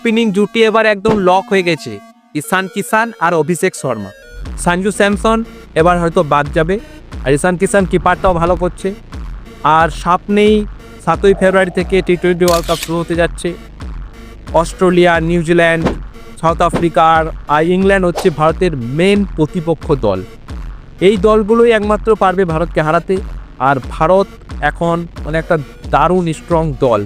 Opening জুটি এবার একদম লক হয়ে গেছে, ঈশান কিষান আর অভিষেক শর্মা। সঞ্জু স্যামসন এবার হয়তো বাদ যাবে, আর ঈশান কিষান কিপারটাও ভালো করছে। আর সামনেই 7ই ফেব্রুয়ারি থেকে টি-20 ওয়ার্ল্ড কাপ শুরু হতে যাচ্ছে। অস্ট্রেলিয়া, নিউজিল্যান্ড, সাউথ আফ্রিকা আর ইংল্যান্ড হচ্ছে ভারতের মেন প্রতিপক্ষ দল। এই দলগুলোই একমাত্র পারবে ভারতকে হারাতে। আর ভারত এখন মানে একটা দারুণ স্ট্রং দল।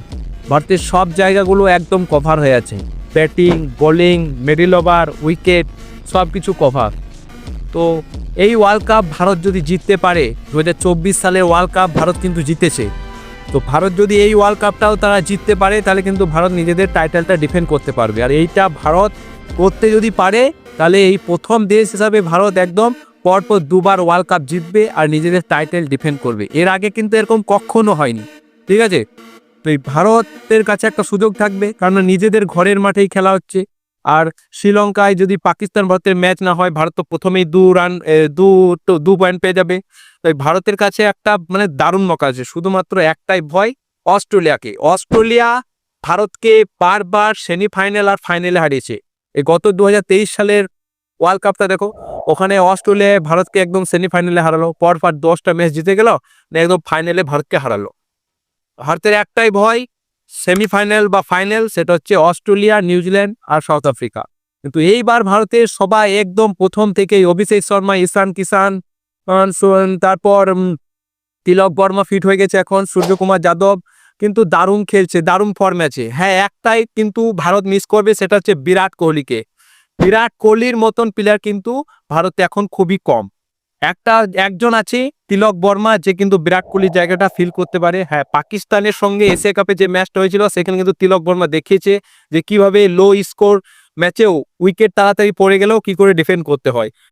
ভারতের সব জায়গাগুলো একদম কভার হয়ে আছে, batting, bowling, middle over, wicket সব কিছু কভার। তো এই ওয়ার্ল্ড কাপ ভারত যদি জিততে পারে, 2024 সালের ওয়ার্ল্ড কাপ ভারত কিন্তু জিতেছে, তো ভারত যদি এই ওয়ার্ল্ড কাপটাও তারা জিততে পারে তাহলে কিন্তু ভারত নিজেদের টাইটেলটা ডিফেন্ড করতে পারবে। আর এইটা ভারত করতে যদি পারে তাহলে এই প্রথম দেশ হিসাবে ভারত একদম পরপর 2বার ওয়ার্ল্ড কাপ জিতবে আর নিজেদের টাইটেল ডিফেন্ড করবে। এর আগে কিন্তু এরকম কখনো হয়নি, ঠিক আছে? তো এই ভারতের কাছে একটা সুযোগ থাকবে, কারণ নিজেদের ঘরের মাঠেই খেলা হচ্ছে। আর শ্রীলঙ্কায় যদি পাকিস্তান ভারতের ম্যাচ না হয়, ভারত তো প্রথমেই 2 পয়েন্ট পেয়ে যাবে। তাই ভারতের কাছে একটা মানে দারুণ মৌকা আছে, শুধুমাত্র একটাই ভয়, অস্ট্রেলিয়াকে। অস্ট্রেলিয়া ভারতকে বারবার সেমিফাইনাল আর ফাইনালে হারিয়েছে। এই গত 2023 সালের ওয়ার্ল্ড কাপটা দেখো, ওখানে অস্ট্রেলিয়া ভারতকে একদম সেমিফাইনালে হারালো, পরপর 10টা ম্যাচ জিতে গেল, একদম ফাইনালে ভারতকে হারালো। ভারতের একটাই ভয়, সেমিফাইনাল বা ফাইনাল, সেটা হচ্ছে অস্ট্রেলিয়া, নিউজিল্যান্ড আর সাউথ আফ্রিকা। কিন্তু এইবার ভারতের সবাই একদম প্রথম থেকেই, অভিষেক শর্মা, ঈশান কিষান, তারপর তিলক বর্মা ফিট হয়ে গেছে এখন, সূর্যকুমার যাদব কিন্তু দারুণ খেলছে, দারুণ ফর্মে আছে। হ্যাঁ, একটাই কিন্তু ভারত মিস করবে, সেটা হচ্ছে বিরাট কোহলিকে। বিরাট কোহলির মতন প্লেয়ার কিন্তু ভারতে এখন খুবই কম। একজন আছে তিলক বর্মা, যে কিন্তু বিরাট কোহলির জায়গাটা ফিল করতে পারে। হ্যাঁ, পাকিস্তানের সঙ্গে এশিয়া কাপে যে ম্যাচটা হয়েছিল সেখানে কিন্তু তিলক বর্মা দেখিয়েছে যে কিভাবে লো স্কোর ম্যাচেও উইকেট তাড়াতাড়ি পড়ে গেলেও কি করে ডিফেন্ড করতে হয়।